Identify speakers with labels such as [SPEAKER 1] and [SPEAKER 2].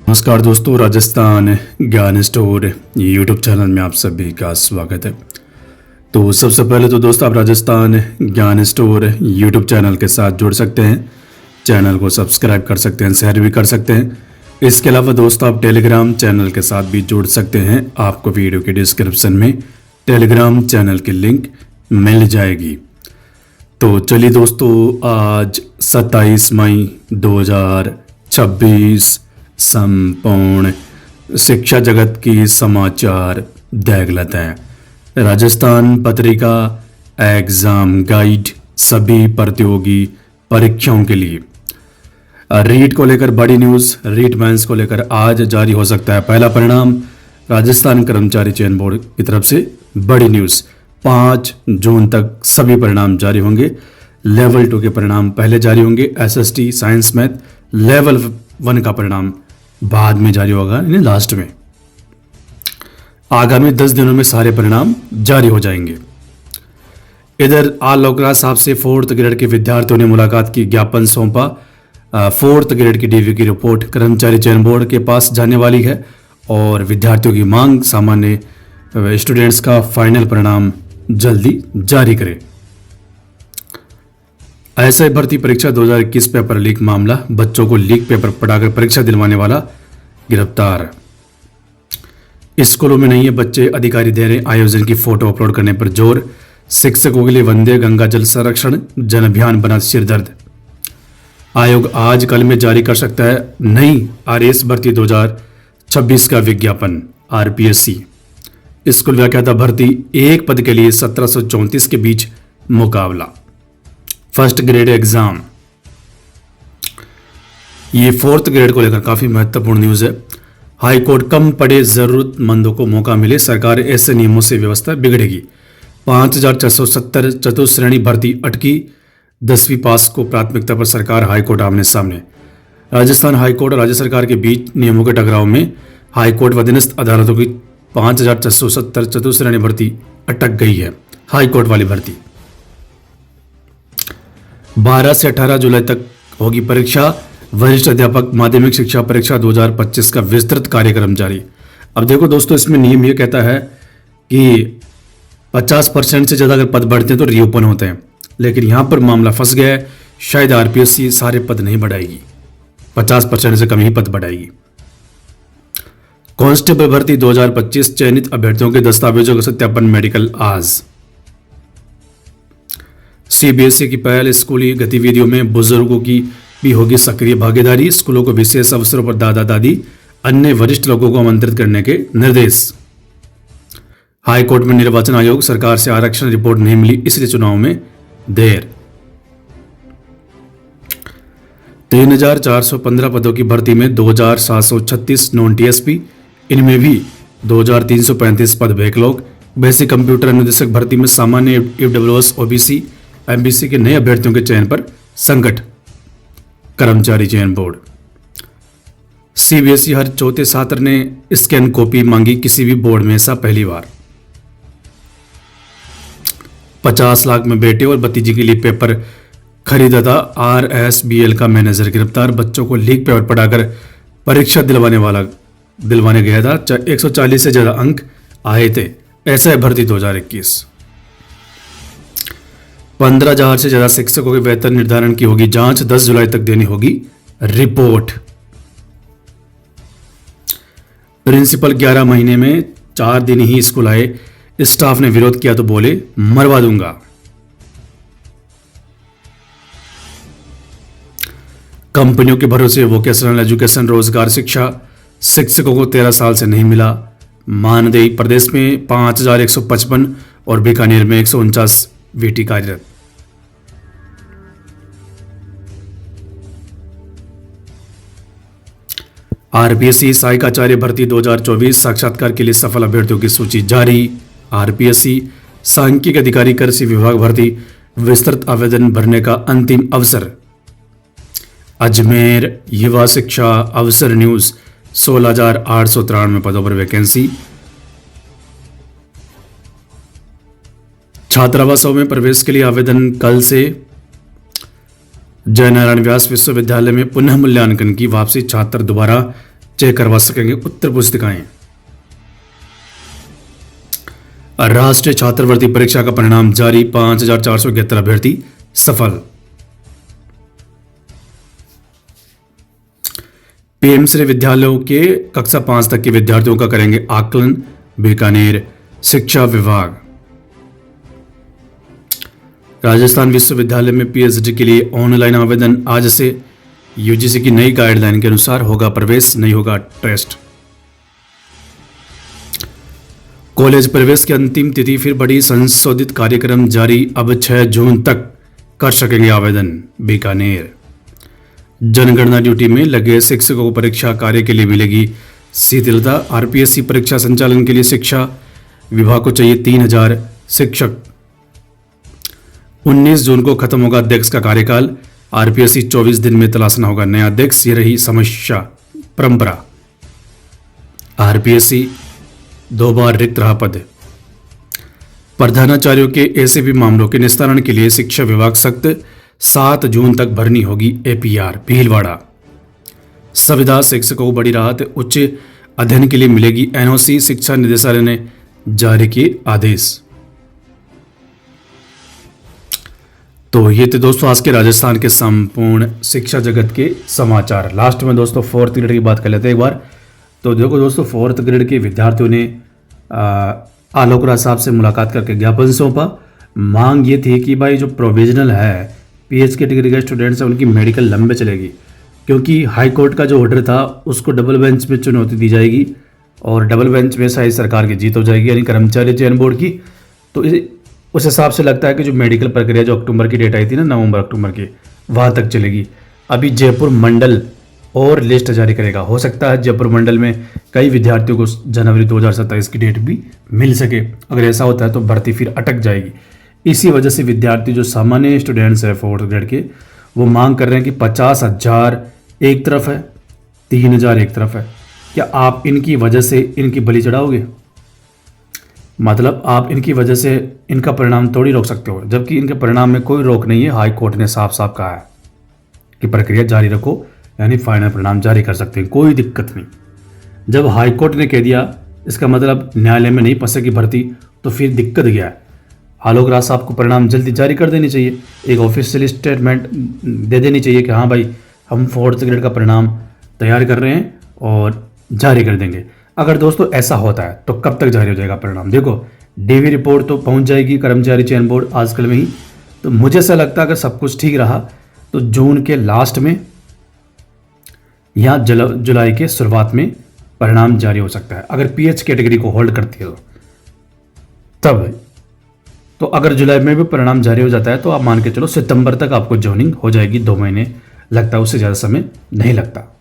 [SPEAKER 1] नमस्कार दोस्तों, राजस्थान ज्ञान स्टोर यूट्यूब चैनल में आप सभी का स्वागत है। तो सबसे पहले तो दोस्तों, आप राजस्थान ज्ञान स्टोर यूट्यूब चैनल के साथ जुड़ सकते हैं। चैनल को सब्सक्राइब कर सकते हैं, शेयर भी कर सकते हैं। इसके अलावा दोस्तों, आप टेलीग्राम चैनल के साथ भी जुड़ सकते हैं। आपको वीडियो के डिस्क्रिप्शन में टेलीग्राम चैनल की लिंक मिल जाएगी। तो चलिए दोस्तों, आज 27 मई 2026 संपूर्ण शिक्षा जगत की समाचार देख लेते हैं। राजस्थान पत्रिका एग्जाम गाइड सभी प्रतियोगी परीक्षाओं के लिए। रीट को लेकर बड़ी न्यूज़, रीट मेंस को लेकर आज जारी हो सकता है पहला परिणाम। राजस्थान कर्मचारी चयन बोर्ड की तरफ से बड़ी न्यूज़, 5 जून तक सभी परिणाम जारी होंगे। लेवल 2 के परिणाम पहले जारी होंगे। एसएसटी साइंस मैथ लेवल 1 का परिणाम बाद में जारी होगा, यानी लास्ट में। आगामी 10 दिनों में सारे परिणाम जारी हो जाएंगे। इधर आलोकराज साहब से 4th ग्रेड के विद्यार्थियों ने मुलाकात की, ज्ञापन सौंपा। 4th ग्रेड की डीवी की रिपोर्ट कर्मचारी चयन बोर्ड के पास जाने वाली है और विद्यार्थियों की मांग सामान्य स्टूडेंट्स का फाइनल परिणाम जल्दी जारी करें। एसआई भर्ती परीक्षा 2021 पेपर लीक मामला, बच्चों को लीक पेपर पढ़ाकर परीक्षा दिलवाने वाला गिरफ्तार। स्कूलों में नहीं है बच्चे, अधिकारी दे रहे आयोजन की फोटो अपलोड करने पर जोर। शिक्षकों के लिए वंदे गंगा जल संरक्षण जन अभियान बना सिरदर्द। आयोग आज कल में जारी कर सकता है नई आरएएस भर्ती 2026 का विज्ञापन। आरपीएससी स्कूल व्याख्याता भर्ती एक पद के लिए 1734 के बीच मुकाबला। फर्स्ट ग्रेड एग्जाम, ये 4th ग्रेड को लेकर काफी महत्वपूर्ण न्यूज है। हाई कोर्ट कम पड़े जरूरतमंदों को मौका मिले, सरकार ऐसे नियमों से व्यवस्था बिगड़ेगी। 5470 चतुश्रेणी भर्ती अटकी, 10वीं पास को प्राथमिकता पर सरकार हाईकोर्ट आमने सामने। राजस्थान हाईकोर्ट और राज्य सरकार के बीच नियमों के टकराव में हाईकोर्ट व अधीनस्थ अदालतों की 5470 चतुश्रेणी भर्ती अटक गई है। हाईकोर्ट वाली भर्ती 12 से 18 जुलाई तक होगी परीक्षा। वरिष्ठ अध्यापक माध्यमिक शिक्षा परीक्षा 2025 का विस्तृत कार्यक्रम जारी। अब देखो दोस्तों, इसमें नियम ये कहता है कि 50% से ज़्यादा अगर पद बढ़ते हैं तो रीओपन होते हैं, लेकिन यहां पर मामला फंस गया है। शायद आरपीएससी सारे पद नहीं बढ़ाएगी, 50% से कम ही पद बढ़ाएगी। कांस्टेबल भर्ती 2025, चयनित अभ्यर्थियों के दस्तावेजों का सत्यापन मेडिकल आज। सीबीएसई की पहल, स्कूली गतिविधियों में बुजुर्गों की भी होगी सक्रिय भागीदारी। स्कूलों को विशेष अवसरों पर दादा दादी अन्य वरिष्ठ लोगों को आमंत्रित करने के निर्देश। हाईकोर्ट में निर्वाचन आयोग, सरकार से आरक्षण रिपोर्ट नहीं मिली इसलिए चुनाव में देर। 3415 पदों की भर्ती में 2736 नॉन टीएसपी, इनमें भी 2335 पद बैकलॉग। बेसिक कंप्यूटर अनुदेशक भर्ती में सामान्य ईडब्ल्यूएस ओबीसी एमबीसी के नए अभ्यर्थियों के चयन पर संकट, कर्मचारी चयन बोर्ड। सीबीएसई हर चौथे छात्र ने स्कैन कॉपी मांगी, किसी भी बोर्ड में ऐसा पहली बार। 50 लाख में बेटे और भतीजी के लिए पेपर खरीदा था, आरएसबीएल का मैनेजर गिरफ्तार। बच्चों को लीक पेपर पढ़ाकर परीक्षा दिलवाने गया था, 140 से ज्यादा अंक आए थे। ऐसा है भर्ती 2021। 15,000 से ज्यादा शिक्षकों के वेतन निर्धारण की होगी जांच, 10 जुलाई तक देनी होगी रिपोर्ट। प्रिंसिपल 11 महीने में 4 दिन ही स्कूल आए, स्टाफ ने विरोध किया तो बोले मरवा दूंगा। कंपनियों के भरोसे वोकेशनल एजुकेशन रोजगार शिक्षा, शिक्षकों को 13 साल से नहीं मिला मानदेय। प्रदेश में 5155 और बीकानेर में 149 वीटी कार्यरत। आरपीएससी सहायक आचार्य भर्ती 2024, साक्षात्कार के लिए सफल अभ्यर्थियों की सूची जारी। आरपीएससी सांख्यिकी अधिकारी कृषि विभाग भर्ती, विस्तृत आवेदन भरने का अंतिम अवसर। अजमेर युवा शिक्षा अवसर न्यूज, 16,893 पदों पर वैकेंसी। छात्रावासों में प्रवेश के लिए आवेदन कल से। जयनारायण व्यास विश्वविद्यालय में पुनः मूल्यांकन की वापसी, छात्र दोबारा चेक करवा सकेंगे उत्तर पुस्तिकाएं। राष्ट्रीय छात्रवृत्ति परीक्षा का परिणाम जारी, 5,471 अभ्यर्थी सफल। पीएम श्री विद्यालयों के कक्षा 5 तक के विद्यार्थियों का करेंगे आकलन, बीकानेर शिक्षा विभाग। राजस्थान विश्वविद्यालय में पीएचडी के लिए ऑनलाइन आवेदन आज से, यूजीसी की नई गाइडलाइन के अनुसार होगा प्रवेश, नहीं होगा टेस्ट। कॉलेज प्रवेश की अंतिम तिथि फिर बढ़ी, संशोधित कार्यक्रम जारी, अब 6 जून तक कर सकेंगे आवेदन, बीकानेर। जनगणना ड्यूटी में लगे शिक्षकों को परीक्षा कार्य के लिए मिलेगी शिथिलता, आरपीएससी परीक्षा संचालन के लिए शिक्षा विभाग को चाहिए 3,000 शिक्षक। 19 जून को खत्म होगा अध्यक्ष का कार्यकाल, आरपीएससी 24 दिन में तलाशना होगा नया अध्यक्ष, ये रही समस्या परंपरा। आरपीएससी 2 बार रिक्त रहा पद। प्रधानाचार्यों के ऐसे भी मामलों के निस्तारण के लिए शिक्षा विभाग सख्त, 7 जून तक भरनी होगी एपीआर, भीलवाड़ा। संविदा शिक्षकों को बड़ी राहत, उच्च अध्ययन के लिए मिलेगी एनओसी, शिक्षा निदेशालय ने जारी किए आदेश। तो ये थे दोस्तों आज के राजस्थान के संपूर्ण शिक्षा जगत के समाचार। लास्ट में दोस्तों 4th ग्रेड की बात कर लेते हैं एक बार। तो देखो दोस्तों 4th ग्रेड के विद्यार्थियों ने आलोक राज साहब से मुलाकात करके ज्ञापन सौंपा। मांग ये थी कि भाई जो प्रोविजनल है पीएच कैटेगरी के स्टूडेंट्स हैं उनकी मेडिकल लंबे चलेगी, क्योंकि हाई कोर्ट का जो ऑर्डर था उसको डबल बेंच में चुनौती दी जाएगी और डबल बेंच में शायद सरकार की जीत हो जाएगी, यानी कर्मचारी चयन बोर्ड की। तो उस हिसाब से लगता है कि जो मेडिकल प्रक्रिया जो अक्टूबर की डेट आई थी ना, नवंबर अक्टूबर की, वहाँ तक चलेगी। अभी जयपुर मंडल और लिस्ट जारी करेगा, हो सकता है जयपुर मंडल में कई विद्यार्थियों को जनवरी 2027 की डेट भी मिल सके। अगर ऐसा होता है तो भर्ती फिर अटक जाएगी। इसी वजह से विद्यार्थी जो सामान्य स्टूडेंट्स हैं 4th ग्रेड के, वो मांग कर रहे हैं कि 50,000 एक तरफ है, 3,000 एक तरफ है। क्या आप इनकी वजह से इनकी बलि चढ़ाओगे? मतलब आप इनकी वजह से इनका परिणाम थोड़ी रोक सकते हो, जबकि इनके परिणाम में कोई रोक नहीं है। हाई कोर्ट ने साफ साफ कहा है कि प्रक्रिया जारी रखो, यानी फाइनल परिणाम जारी कर सकते हैं, कोई दिक्कत नहीं। जब हाई कोर्ट ने कह दिया इसका मतलब न्यायालय में नहीं फंसेगी भर्ती, तो फिर दिक्कत क्या है? आलोक राज साहब को परिणाम जल्दी जारी कर देनी चाहिए, एक ऑफिशियल स्टेटमेंट दे देनी चाहिए कि हाँ भाई हम 4th ग्रेड का परिणाम तैयार कर रहे हैं और जारी कर देंगे। अगर दोस्तों ऐसा होता है तो कब तक जारी हो जाएगा परिणाम? देखो डीवी रिपोर्ट तो पहुंच जाएगी कर्मचारी चयन बोर्ड आजकल में ही। तो मुझे ऐसा लगता है अगर सब कुछ ठीक रहा तो जून के लास्ट में या जुलाई के शुरुआत में परिणाम जारी हो सकता है, अगर पीएच कैटेगरी को होल्ड करती है तब। तो अगर जुलाई में भी परिणाम जारी हो जाता है तो आप मान के चलो सितंबर तक आपको जॉइनिंग हो जाएगी, 2 महीने लगता है, उससे ज़्यादा समय नहीं लगता।